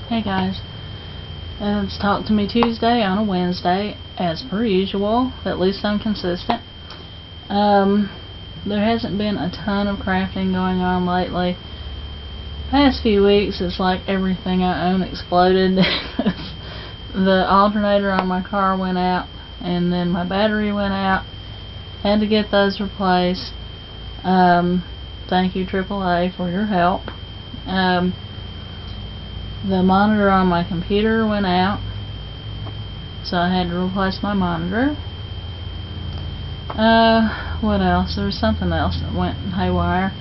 Hey guys, it's Talk to Me Tuesday on a Wednesday, as per usual. At least I'm consistent. There hasn't been a ton of crafting going on lately. Past few weeks, it's like everything I own exploded. The alternator on my car went out, and then my battery went out. Had to get those replaced. Thank you AAA for your help. The monitor on my computer went out, so I had to replace my monitor. What else? There was something else that went haywire.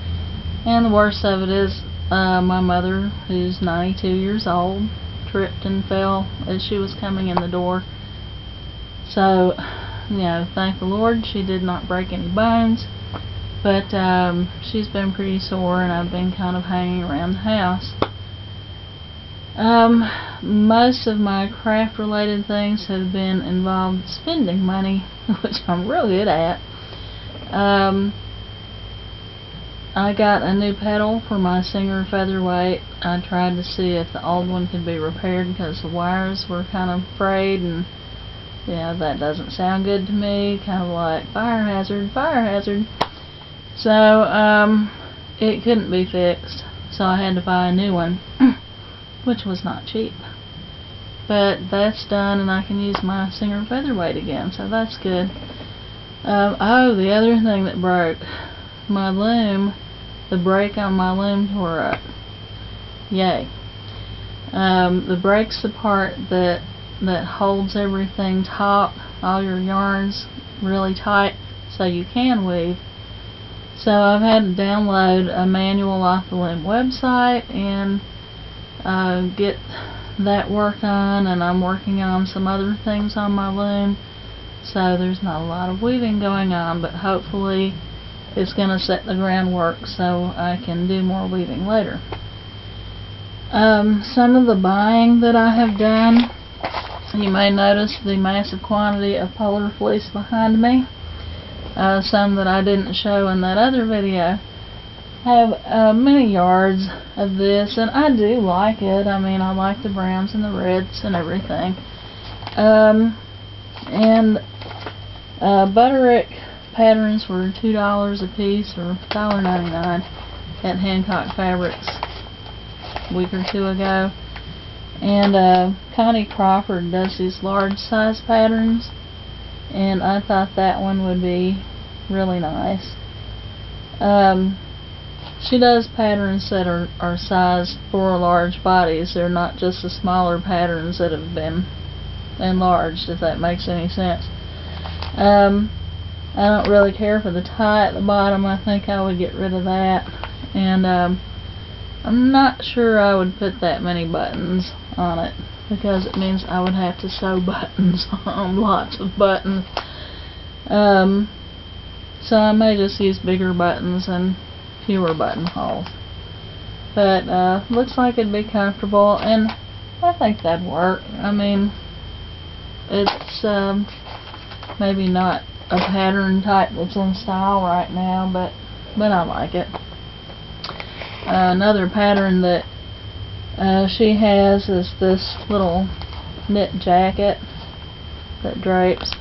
And the worst of it is, my mother, who's 92 years old, tripped and fell as she was coming in the door. So, thank the Lord she did not break any bones. But she's been pretty sore, and I've been kind of hanging around the house. Most of my craft related things have been involved spending money, which I'm real good at. I got a new pedal for my Singer Featherweight. I tried to see if the old one could be repaired because the wires were kind of frayed, and that doesn't sound good to me, kind of like fire hazard, fire hazard. So it couldn't be fixed, so I had to buy a new one. Which was not cheap. But that's done, and I can use my Singer Featherweight again, so that's good. Oh, the other thing that broke, my loom, the brake on my loom tore up. Yay. The brake's the part that holds everything taut, all your yarns really tight, so you can weave. So I've had to download a manual off the loom website and get that work on, and I'm working on some other things on my loom, so there's not a lot of weaving going on, but hopefully it's going to set the groundwork so I can do more weaving later. Some of the buying that I have done, you may notice the massive quantity of polar fleece behind me. Some that I didn't show in that other video. Have many yards of this, and I do like it. I mean, I like the browns and the reds and everything. Butterick patterns were $2 a piece, or $1.99 at Hancock Fabrics a week or two ago. And Connie Crawford does these large size patterns, and I thought that one would be really nice. She does patterns that are sized for large bodies. They're not just the smaller patterns that have been enlarged, if that makes any sense. I don't really care for the tie at the bottom. I think I would get rid of that. And I'm not sure I would put that many buttons on it, because it means I would have to sew buttons on lots of buttons. So I may just use bigger buttons and fewer buttonholes. But looks like it'd be comfortable, and I think that'd work. I mean, it's maybe not a pattern type that's in style right now, but I like it. Another pattern that she has is this little knit jacket that drapes.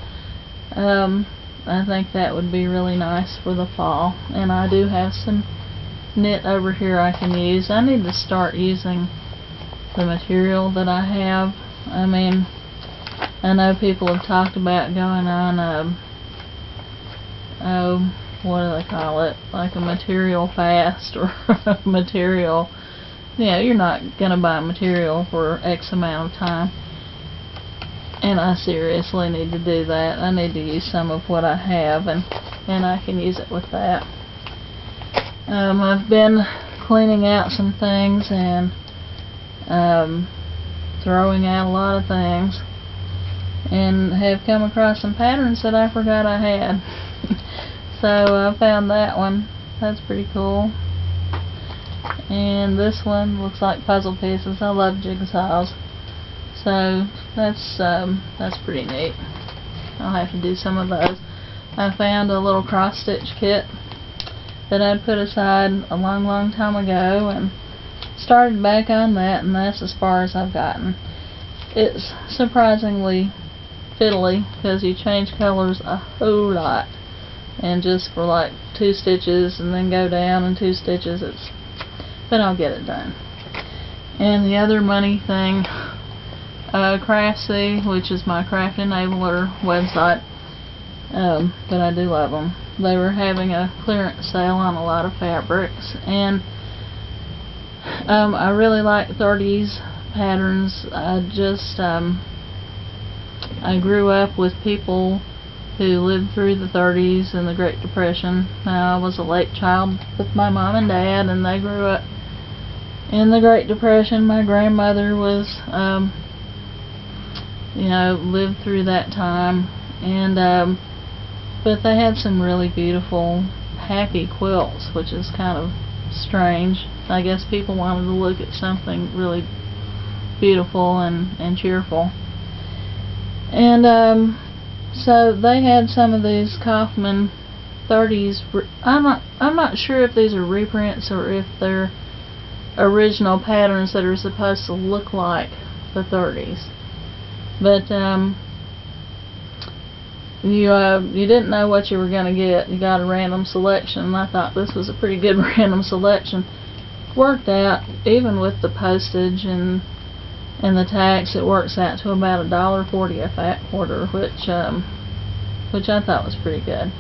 I think that would be really nice for the fall, and I do have some knit over here I can use. I need to start using the material that I have. I mean, I know people have talked about going on what do they call it, like a material fast, or a material, you're not gonna buy material for X amount of time. And I seriously need to do that. I need to use some of what I have, and I can use it with that. I've been cleaning out some things and throwing out a lot of things, and have come across some patterns that I forgot I had. So I found that one. That's pretty cool. And this one looks like puzzle pieces. I love jigsaws. So that's pretty neat. I'll have to do some of those. I found a little cross stitch kit that I'd put aside a long time ago, and started back on that, and that's as far as I've gotten. It's surprisingly fiddly because you change colors a whole lot, and just for like 2 stitches and then go down and 2 stitches, but I'll get it done. And the other money thing, Craftsy, which is my craft enabler website, but I do love them. They were having a clearance sale on a lot of fabrics, and I really like 30s patterns. I grew up with people who lived through the 30s and the Great Depression. I was a late child with my mom and dad, and they grew up in the Great Depression. My grandmother was, lived through that time, and but they had some really beautiful, happy quilts, which is kind of strange. I guess people wanted to look at something really beautiful and cheerful. And so they had some of these Kaufman 30s. I'm not sure if these are reprints or if they're original patterns that are supposed to look like the 30s. But you didn't know what you were going to get. You got a random selection, and I thought this was a pretty good random selection. Worked out, even with the postage and the tax, it works out to about $1.40 a fat quarter, which I thought was pretty good.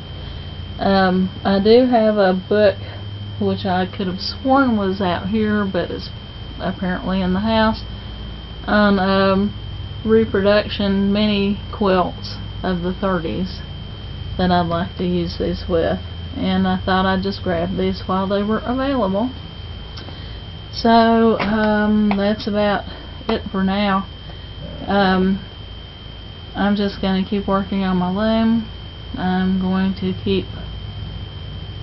I do have a book which I could have sworn was out here, but it's apparently in the house, on reproduction mini quilts of the 30s that I'd like to use these with, and I thought I'd just grab these while they were available. So that's about it for now. I'm just going to keep working on my loom.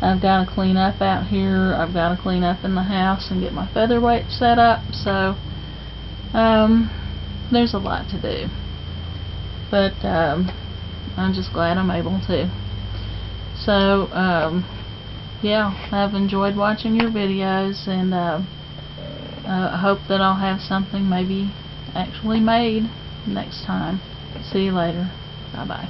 I've got to clean up out here. I've got to clean up in the house and get my featherweight set up. So there's a lot to do, but I'm just glad I'm able to. So yeah, I've enjoyed watching your videos, and I hope that I'll have something maybe actually made next time. See you later. Bye bye.